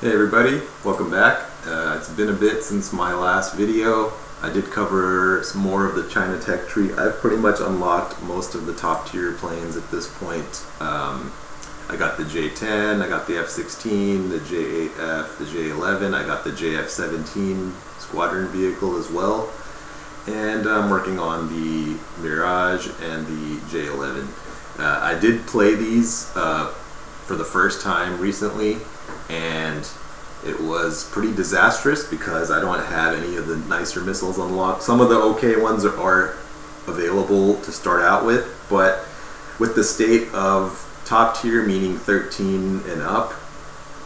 Hey everybody, welcome back. It's been a bit since my last video. I did cover some more of the China Tech tree. I've pretty much unlocked most of the top tier planes at this point. I got the J10, I got the F-16, the J8F, the J11, I got the JF-17 squadron vehicle as well. And I'm working on the Mirage and the J11. I did play these for the first time recently, and it was pretty disastrous because I don't have any of the nicer missiles unlocked. Some of the okay ones are available to start out with, but with the state of top tier, meaning 13 and up,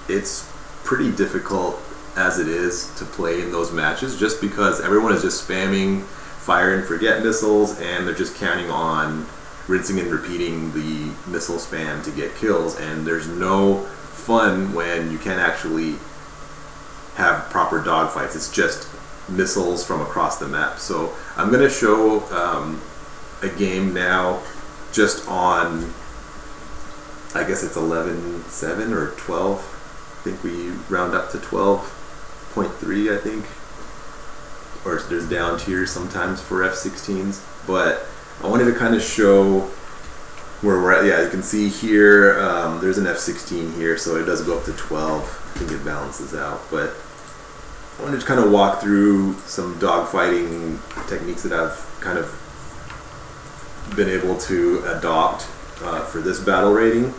it's pretty difficult as it is to play in those matches just because everyone is just spamming fire and forget missiles, and they're just counting on rinsing and repeating the missile spam to get kills, and there's no fun when you can't actually have proper dogfights. It's just missiles from across the map. So I'm going to show a game now just on, I guess it's 11.7 or 12. I think we round up to 12.3, I think. Or there's down tiers sometimes for F-16s. But I wanted to kind of show where we're at. Yeah, you can see here, there's an F-16 here, so it does go up to 12. I think it balances out. But I wanted to kind of walk through some dogfighting techniques that I've kind of been able to adopt for this battle rating.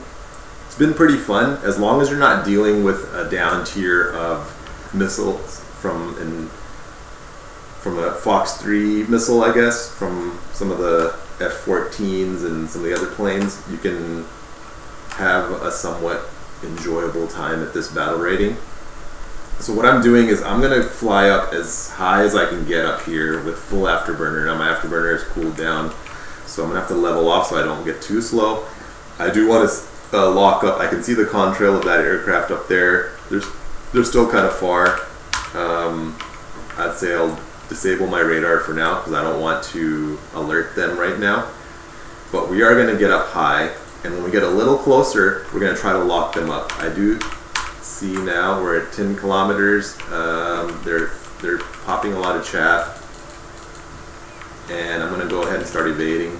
It's been pretty fun, as long as you're not dealing with a down tier of missiles from a Fox 3 missile, I guess, from some of the F-14s and some of the other planes. You can have a somewhat enjoyable time at this battle rating. So what I'm doing is I'm going to fly up as high as I can get up here with full afterburner. Now my afterburner is cooled down, so I'm going to have to level off so I don't get too slow. I do want to lock up. I can see the contrail of that aircraft up there. They're still kind of far. I'd say I'll disable my radar for now because I don't want to alert them right now. But we are going to get up high, and when we get a little closer, we're going to try to lock them up. I do see now we're at 10 kilometers. They're popping a lot of chaff, and I'm going to go ahead and start evading.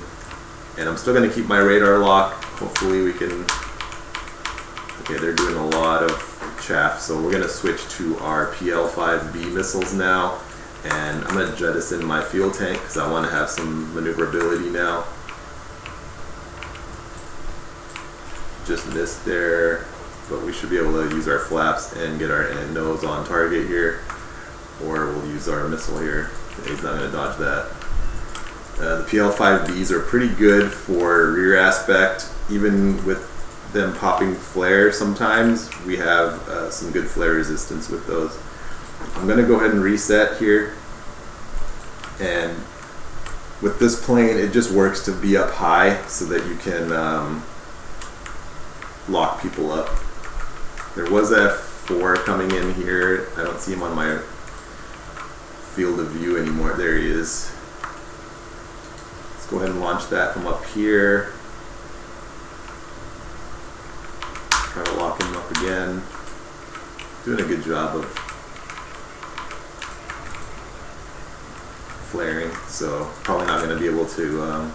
And I'm still going to keep my radar locked. Hopefully we can. Okay, they're doing a lot of chaff, so we're going to switch to our PL-5B missiles now. And I'm going to jettison my fuel tank because I want to have some maneuverability now. Just missed there, but we should be able to use our flaps and get our nose on target here, or we'll use our missile here. He's not going to dodge that. The PL-5Bs are pretty good for rear aspect, even with them popping flare sometimes. We have some good flare resistance with those. I'm going to go ahead and reset here, and with this plane it just works to be up high so that you can lock people up. There was a F4 coming in here. I don't see him on my field of view anymore. There he is. Let's go ahead and launch that from up here. Try to lock him up again. Doing a good job of flaring, so probably not going to be able to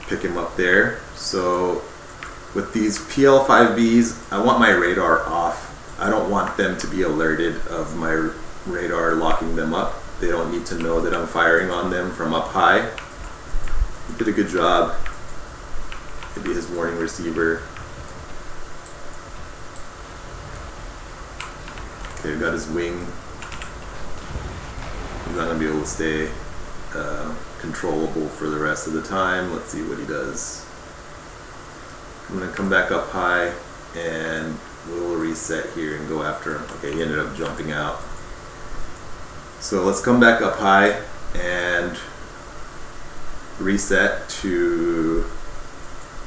pick him up there. So with these PL-5Bs, I want my radar off. I don't want them to be alerted of my radar locking them up. They don't need to know that I'm firing on them from up high. He did a good job. Maybe his warning receiver. Okay, got his wing. He's not going to be able to stay controllable for the rest of the time. Let's see what he does. I'm going to come back up high, and we'll reset here and go after him. Okay, he ended up jumping out. So let's come back up high and reset to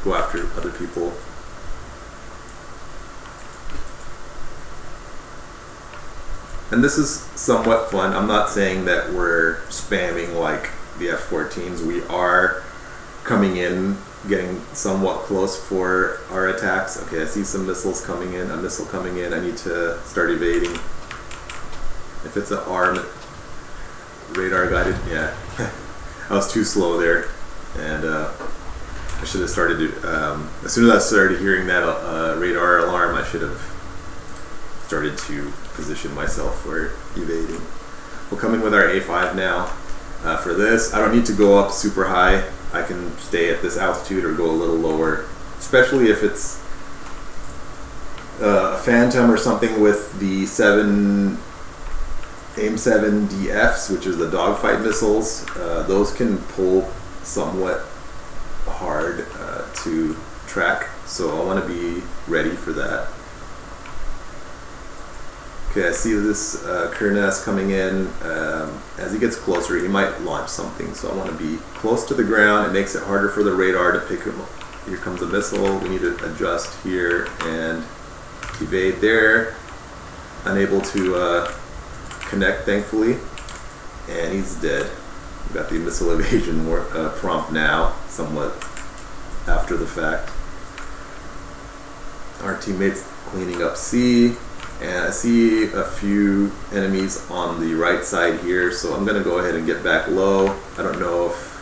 go after other people. And this is somewhat fun. I'm not saying that we're spamming like the F-14s. We are coming in getting somewhat close for our attacks. Okay, I see some missiles coming in, a missile coming in. I need to start evading. If it's an arm radar guided, yeah. I was too slow there, and I should have started to, as soon as I started hearing that radar alarm, I should have started to position myself for evading. We'll come in with our A5 now. For this, I don't need to go up super high. I can stay at this altitude or go a little lower, especially if it's a Phantom or something with the AIM-7 DFs, which is the dogfight missiles. Those can pull somewhat hard to track, so I want to be ready for that. Okay, I see this Kurnas coming in. As he gets closer, he might launch something, so I want to be close to the ground. It makes it harder for the radar to pick him up. Here comes a missile. We need to adjust here and evade there. Unable to connect, thankfully, and he's dead. We got the missile evasion prompt now, somewhat after the fact. Our teammates cleaning up C. And I see a few enemies on the right side here, so I'm going to go ahead and get back low. I don't know if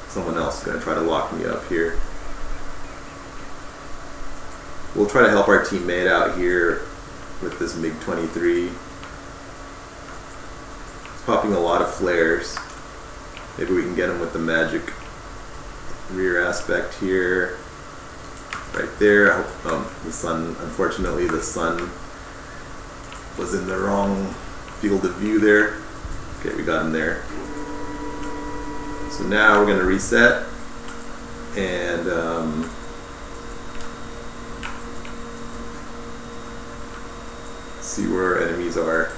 someone else is going to try to lock me up here. We'll try to help our teammate out here with this MiG-23. It's popping a lot of flares. Maybe we can get him with the magic rear aspect here. Right there. The sun, unfortunately, the sun was in the wrong field of view there. Okay, we got him there. So now we're going to reset and see where our enemies are.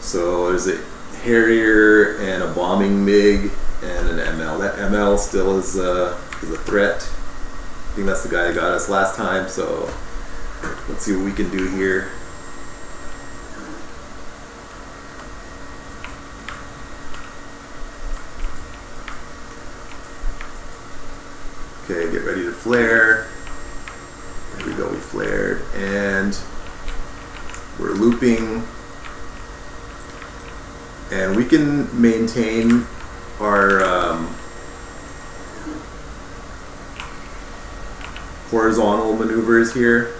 So there's a Harrier and a bombing MiG and an ML. That ML still is a threat. I think that's the guy that got us last time, so let's see what we can do here. Okay, get ready to flare. There we go, we flared, and we're looping. And we can maintain our horizontal maneuvers here.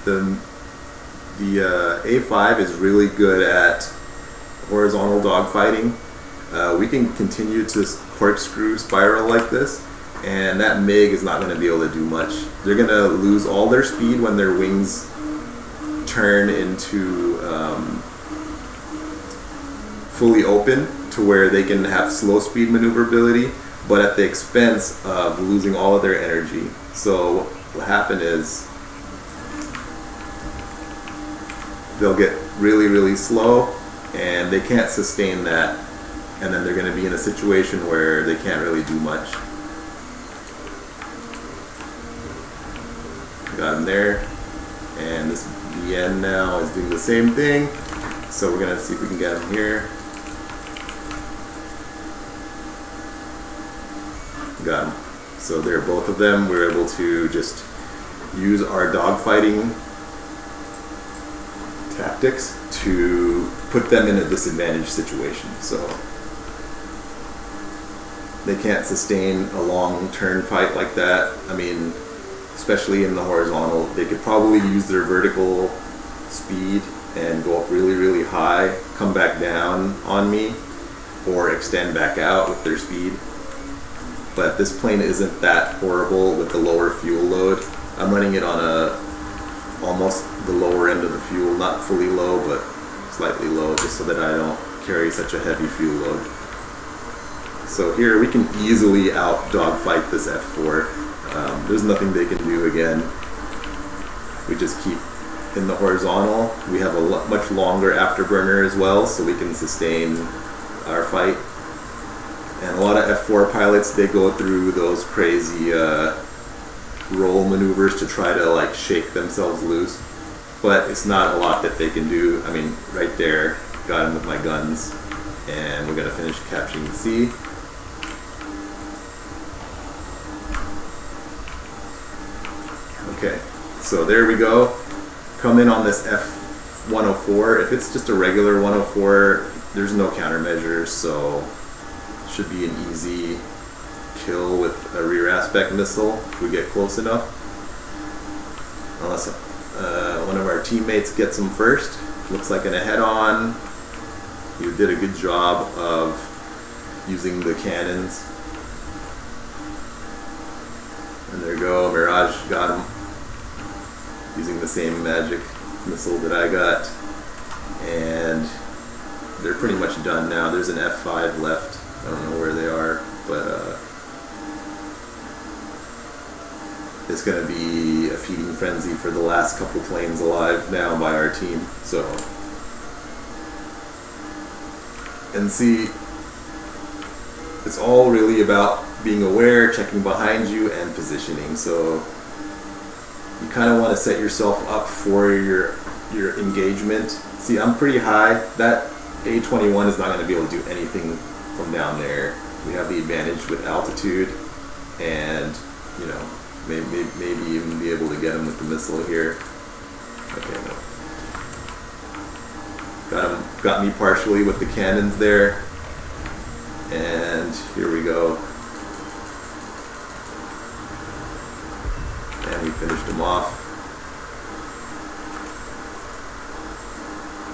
The A5 is really good at horizontal dogfighting. We can continue to corkscrew spiral like this, and that MiG is not going to be able to do much. They're going to lose all their speed when their wings turn into fully open, to where they can have slow speed maneuverability, but at the expense of losing all of their energy. So what will happen is they'll get really, really slow, and they can't sustain that, and then they're going to be in a situation where they can't really do much. Got him there, and this BN now is doing the same thing, so we're going to see if we can get him here. Got him. So there, both of them, we're able to just use our dogfighting tactics to put them in a disadvantaged situation. So they can't sustain a long turn fight like that. I mean, especially in the horizontal, they could probably use their vertical speed and go up really, really high, come back down on me, or extend back out with their speed. But this plane isn't that horrible with the lower fuel load. I'm running it on almost the lower end of the fuel, not fully low, but slightly low, just so that I don't carry such a heavy fuel load. So here we can easily out dogfight this F4. There's nothing they can do again. We just keep in the horizontal. We have a much longer afterburner as well, so we can sustain our fight. And a lot of F4 pilots, they go through those crazy roll maneuvers to try to like shake themselves loose, but it's not a lot that they can do. I mean, right there, got him with my guns, and we're gonna finish capturing the C. So there we go. Come in on this F-104. If it's just a regular 104, there's no countermeasures, so should be an easy kill with a rear aspect missile if we get close enough. Unless one of our teammates gets him first. Looks like in a head-on. You did a good job of using the cannons. And there you go, Mirage got him. Using the same magic missile that I got. And they're pretty much done now. There's an F5 left. I don't know where they are, but it's going to be a feeding frenzy for the last couple planes alive now by our team. So, and see, it's all really about being aware, checking behind you, and positioning. So you kind of want to set yourself up for your engagement. See, I'm pretty high. That A-21 is not going to be able to do anything from down there. We have the advantage with altitude, and you know, maybe even be able to get him with the missile here. Okay, no. Got me partially with the cannons there, and here we go. And we finished him off.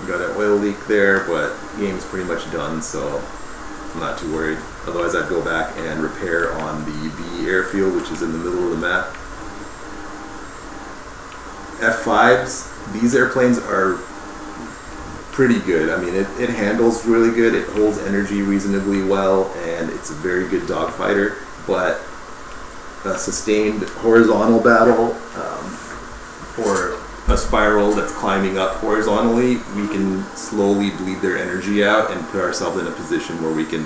We got an oil leak there, but the game's pretty much done, so I'm not too worried. Otherwise I'd go back and repair on the B airfield, which is in the middle of the map. F5s, these airplanes are pretty good. I mean, it handles really good, it holds energy reasonably well, and it's a very good dogfighter, but a sustained horizontal battle or a spiral that's climbing up horizontally, we can slowly bleed their energy out and put ourselves in a position where we can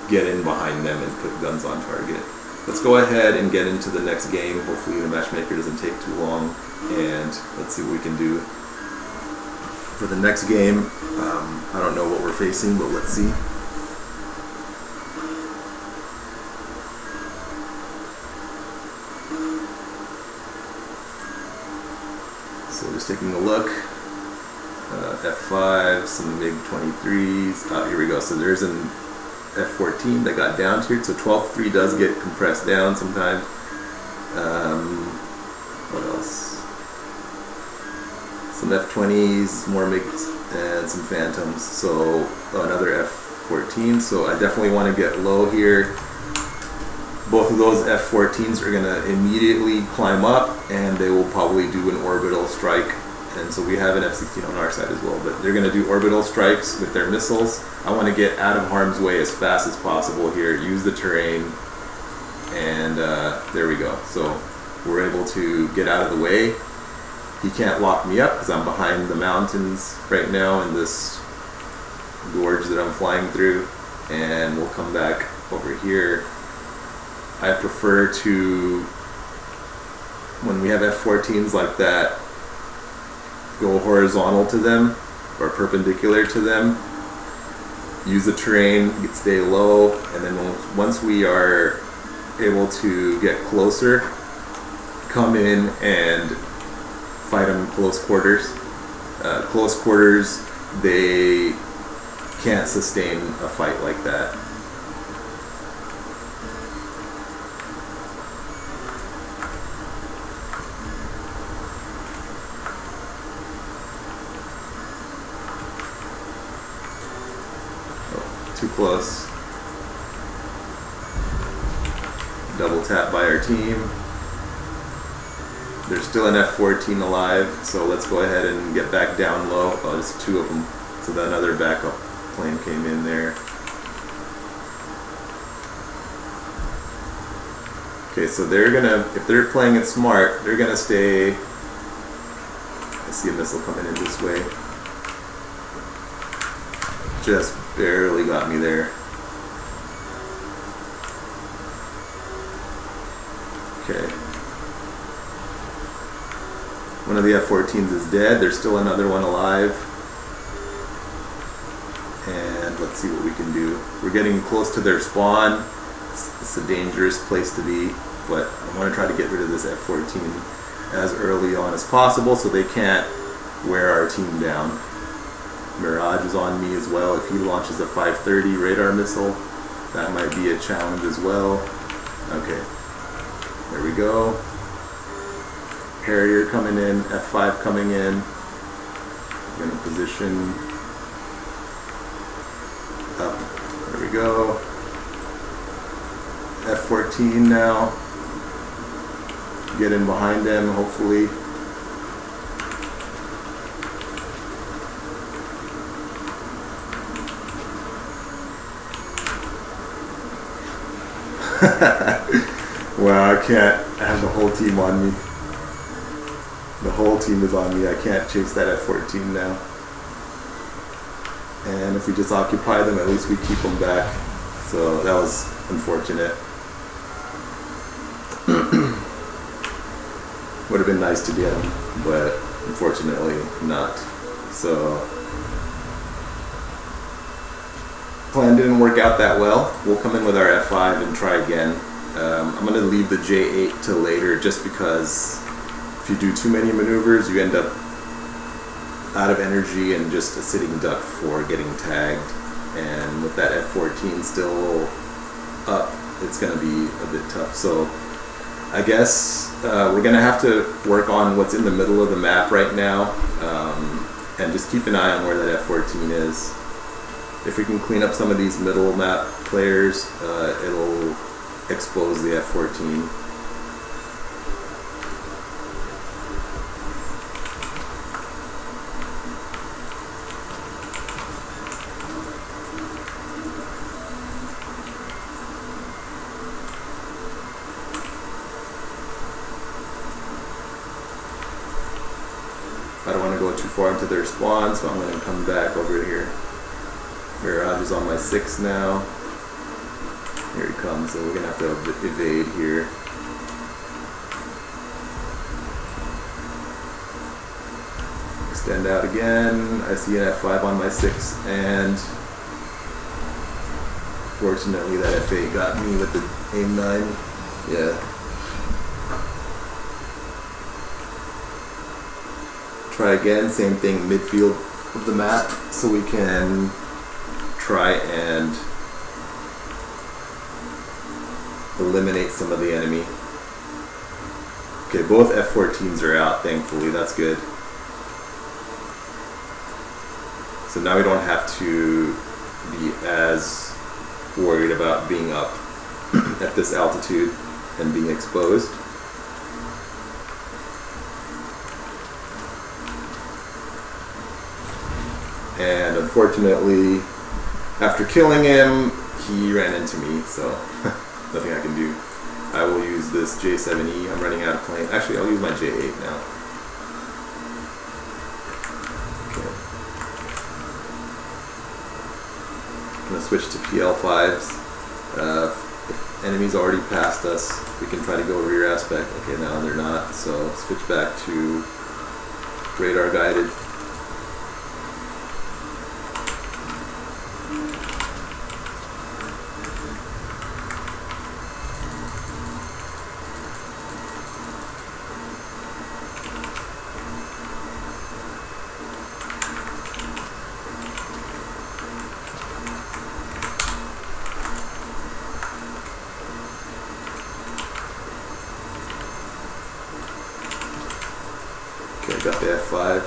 get in behind them and put guns on target. Let's go ahead and get into the next game. Hopefully the matchmaker doesn't take too long, and let's see what we can do. For the next game, I don't know what we're facing, but let's see. So just taking a look. F5, some MiG-23s. Here we go. So there's an F-14 that got down-tiered. So 12.3 does get compressed down sometimes. What else? Some F-20s, more MiGs, and some Phantoms. So another F-14. So I definitely want to get low here. Both of those F-14s are going to immediately climb up, and they will probably do an orbital strike. And so we have an F-16 on our side as well, but they're going to do orbital strikes with their missiles. I want to get out of harm's way as fast as possible here, use the terrain, and there we go. So we're able to get out of the way. He can't lock me up because I'm behind the mountains right now in this gorge that I'm flying through, and we'll come back over here. I prefer to, when we have F-14s like that, go horizontal to them or perpendicular to them, use the terrain, stay low, and then once we are able to get closer, come in and fight them close quarters. Close quarters, they can't sustain a fight like that. Too close. Double tap by our team. There's still an F-14 alive, so let's go ahead and get back down low. Oh, there's two of them. So then another backup plane came in there. Okay, so they're gonna, if they're playing it smart, they're gonna stay. I see a missile coming in this way. Just barely got me there. Okay. One of the F-14s is dead. There's still another one alive. And let's see what we can do. We're getting close to their spawn. It's a dangerous place to be, but I want to try to get rid of this F-14 as early on as possible so they can't wear our team down. Mirage is on me as well. If he launches a 530 radar missile, that might be a challenge as well. Okay, there we go. Harrier coming in, F5 coming in. I'm gonna position up. There we go. F14 now. Get in behind them, hopefully. Wow, I can't. I have the whole team on me. The whole team is on me. I can't chase that F14 now. And if we just occupy them, at least we keep them back. So that was unfortunate. Would have been nice to get them, but unfortunately not. So plan didn't work out that well. We'll come in with our F5 and try again. I'm going to leave the J8 till later just because if you do too many maneuvers, you end up out of energy and just a sitting duck for getting tagged. And with that F14 still up, it's going to be a bit tough. So I guess we're going to have to work on what's in the middle of the map right now, and just keep an eye on where that F14 is. If we can clean up some of these middle map players, it'll expose the F14. I don't want to go too far into their spawn, so I'm going to come back over here. Mirage is on my 6 now. Here he comes, so we're going to have to evade here. Extend out again. I see an F5 on my 6, and fortunately that F8 got me with the aim 9. Yeah. Try again, same thing, midfield of the map, so we can try and eliminate some of the enemy. Okay, both F14s are out, thankfully, that's good. So now we don't have to be as worried about being up at this altitude and being exposed. And unfortunately, after killing him, he ran into me, so nothing I can do. I will use this J7E. I'm running out of plane. Actually, I'll use my J8 now. Okay. I'm going to switch to PL5s. If enemies already passed us, we can try to go rear aspect. Okay, now they're not, so switch back to radar guided. Okay, got the F5.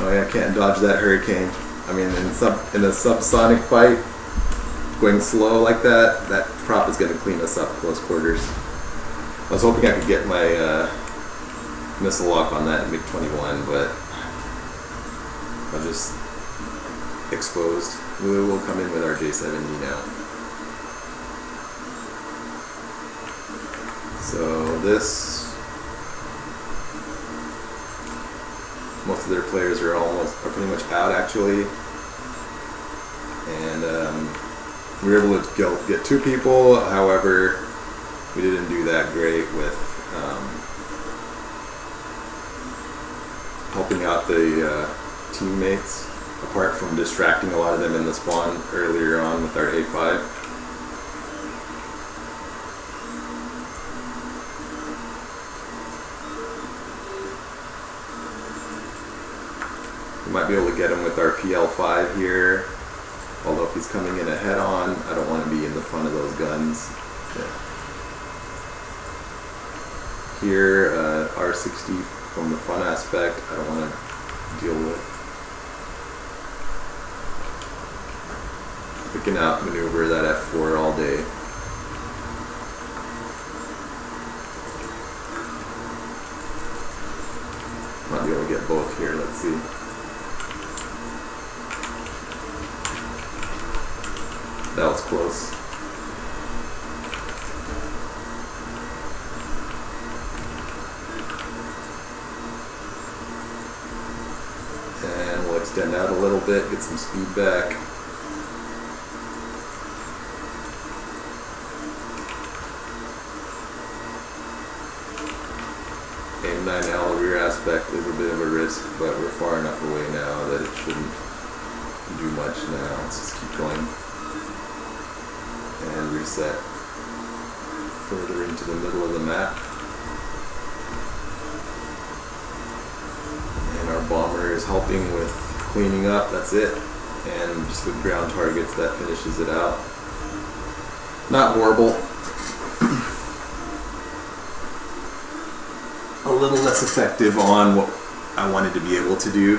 Oh yeah, I can't dodge that hurricane. I mean, in a subsonic fight, going slow like that, that prop is going to clean us up close quarters. I was hoping I could get my missile lock on that MiG-21, but I'm just exposed. We will come in with our J7E now. So this, most of their players are pretty much out actually, and we were able to get 2 people. However, we didn't do that great with helping out the teammates, apart from distracting a lot of them in the spawn earlier on with our A5. We might be able to get him with our PL5 here, although if he's coming in a head-on, I don't want to be in the front of those guns. Yeah. Here, R60 from the front aspect, I don't want to deal with. We can outmaneuver that F4 all day. Might be able to get both here, let's see. That was close. And we'll extend out a little bit, get some speed back. AIM-9L rear aspect is a bit of a risk, but we're far enough away now that it shouldn't do much now. Let's just keep going. And reset further into the middle of the map. And our bomber is helping with cleaning up, that's it. And just with ground targets, that finishes it out. Not horrible. A little less effective on what I wanted to be able to do,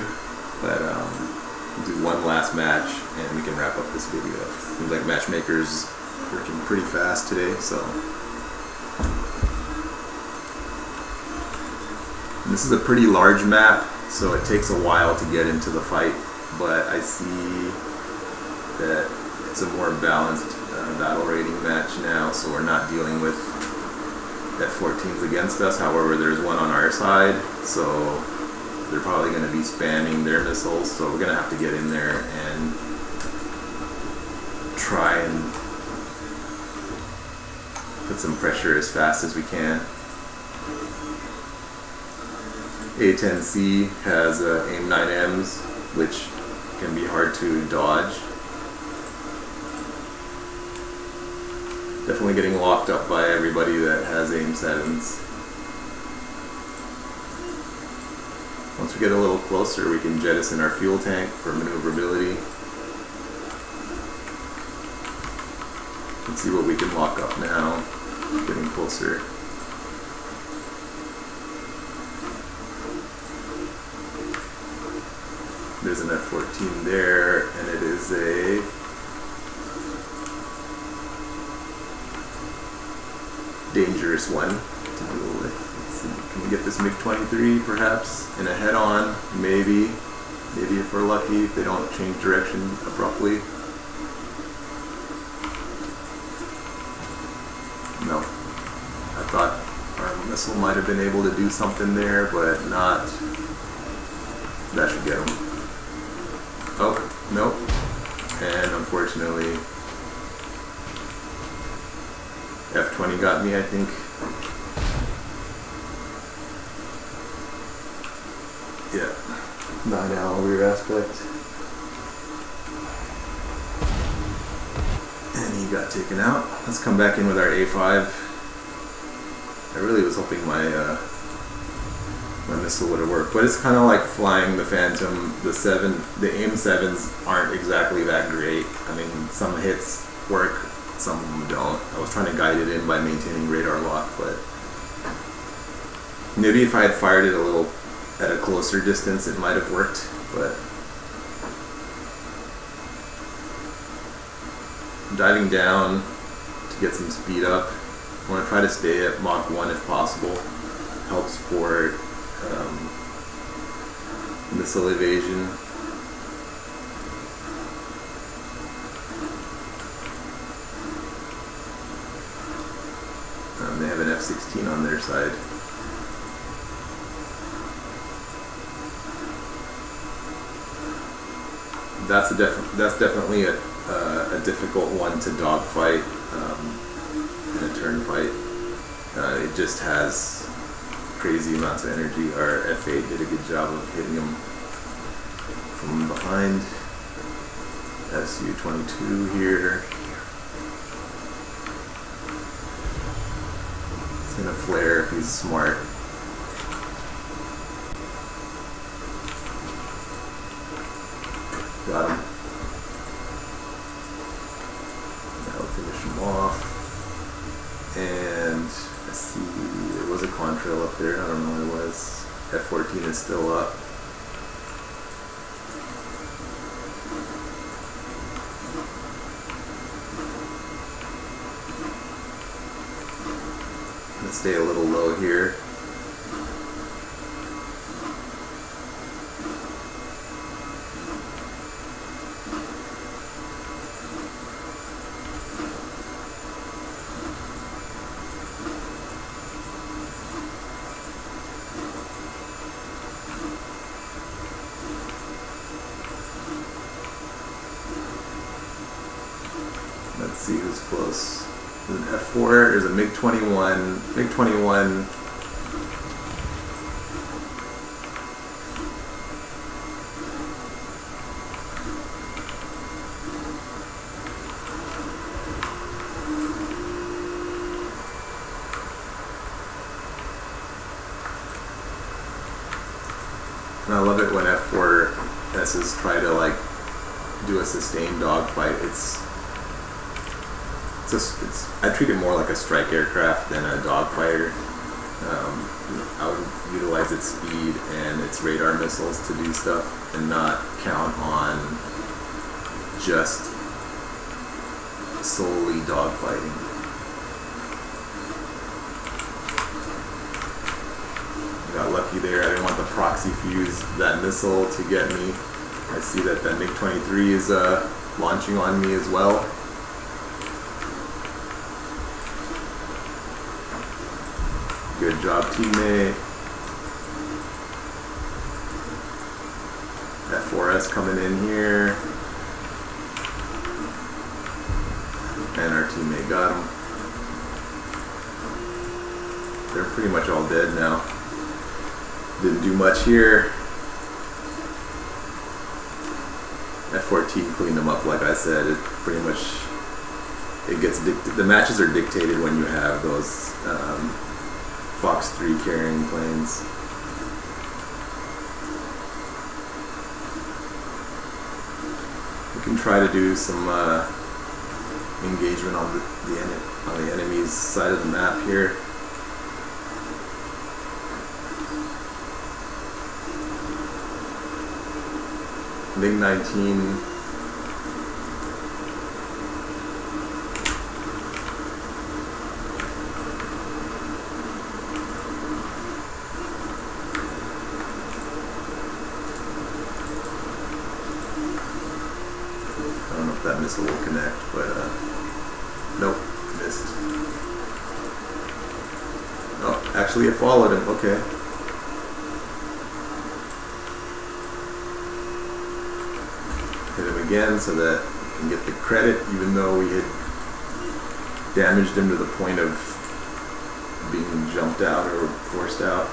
but we'll do one last match and we can wrap up this video. Seems like Matchmaker's working pretty fast today, so. And this is a pretty large map, so it takes a while to get into the fight, but I see that it's a more balanced battle rating match now, so we're not dealing with F-14s against us. However, there's one on our side, so they're probably going to be spamming their missiles, so we're going to have to get in there and try and put some pressure as fast as we can. A-10C has AIM-9Ms, which can be hard to dodge. Definitely getting locked up by everybody that has AIM-7s. Once we get a little closer, we can jettison our fuel tank for maneuverability. Let's see what we can lock up now. Getting closer. There's an F-14 there, and it is a dangerous one to deal with. Let's see, can we get this MiG-23 perhaps in a head-on? Maybe. Maybe if we're lucky, if they don't change direction abruptly. No. I thought our missile might have been able to do something there, but not. That should get them. Oh, nope. And unfortunately, F-20 got me, I think. Yeah. 9L rear aspect. And he got taken out. Let's come back in with our A5. I really was hoping my my missile would have worked, but it's kind of like flying the Phantom. The AIM-7s aren't exactly that great. I mean, some hits work, some of them don't. I was trying to guide it in by maintaining radar lock, but maybe if I had fired it a little at a closer distance, it might have worked, but I'm diving down to get some speed up. I want to try to stay at Mach 1 if possible. Helps for missile evasion. They have an F-16 on their side. That's definitely a difficult one to dogfight in a turn fight. It just has crazy amounts of energy. Our F8 did a good job of hitting him from behind. Su-22 here. He's gonna flare if he's smart. Got him. That'll finish him off. And I see there was a contrail up there. I don't know what it was. F-14 is still up. Let's stay a little low here. Let's see who's close. There's an F4, there's a MiG-21. MiG-21. And I love it when F4Ss try to like do a sustained dogfight. I treat it more like a strike aircraft than a dogfighter. I would utilize its speed and its radar missiles to do stuff and not count on just solely dogfighting. Got lucky there. I didn't want the proxy fuse that missile to get me. I see that the MiG-23 is launching on me as well. Good job, teammate. F4S coming in here. And our teammate got him. They're pretty much all dead now. Didn't do much here. F-14 cleaned them up, like I said. It pretty much, it gets the matches are dictated when you have those Fox 3 carrying planes. We can try to do some engagement on the enemy's side of the map here. MiG-19. I don't know if that missile will connect, but nope, missed. Oh, actually it followed him, okay. Hit him again so that we can get the credit, even though we had damaged him to the point of being jumped out or forced out.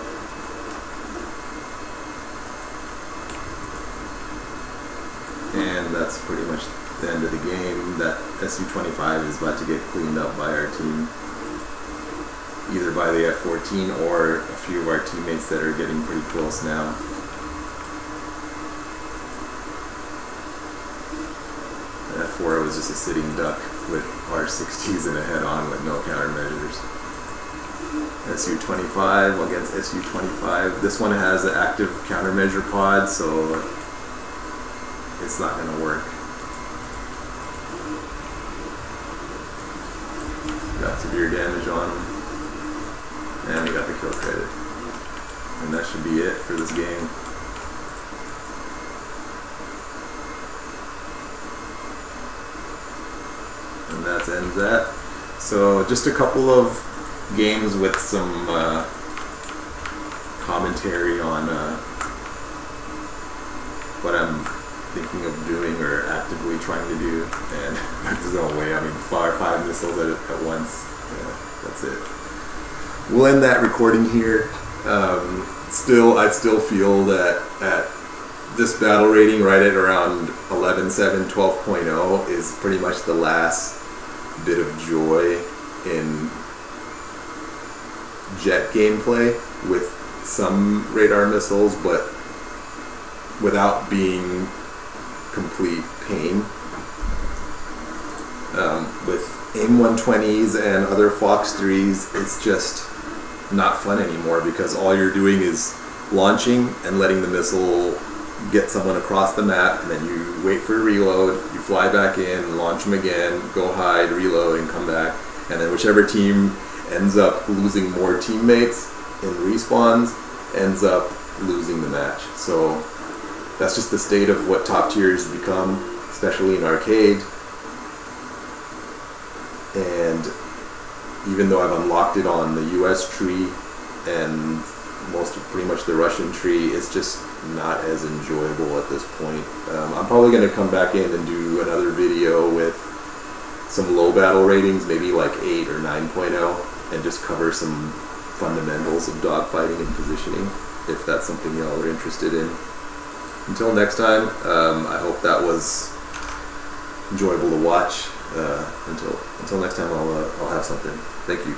And that's pretty much the end of the game. That Su-25 is about to get cleaned up by our team, either by the F-14 or a few of our teammates that are getting pretty close now. F4 was just a sitting duck with R-60s and a head-on with no countermeasures. Su-25 against Su-25. This one has an active countermeasure pod, so it's not going to work. Got severe damage on him, and we got the kill credit. And that should be it for this game. And that ends that. So just a couple of games with some commentary on what I'm thinking of doing or actively trying to do, and there's no way. I mean, fire 5 missiles at once. Yeah, that's it. We'll end that recording here. I still feel that at this battle rating, right at around 11.7, 12.0, is pretty much the last bit of joy in jet gameplay with some radar missiles, but without being complete pain. With AIM 120s and other Fox 3s, it's just not fun anymore, because all you're doing is launching and letting the missile get someone across the map, and then you wait for a reload, you fly back in, launch them again, go hide, reload, and come back. And then whichever team ends up losing more teammates in respawns ends up losing the match. So that's just the state of what top tier has become, especially in arcade. And even though I've unlocked it on the US tree and pretty much the Russian tree, it's just not as enjoyable at this point. I'm probably going to come back in and do another video with some low battle ratings, maybe like 8 or 9.0, and just cover some fundamentals of dogfighting and positioning, if that's something y'all are interested in. Until next time, I hope that was enjoyable to watch. Until next time, I'll have something. Thank you.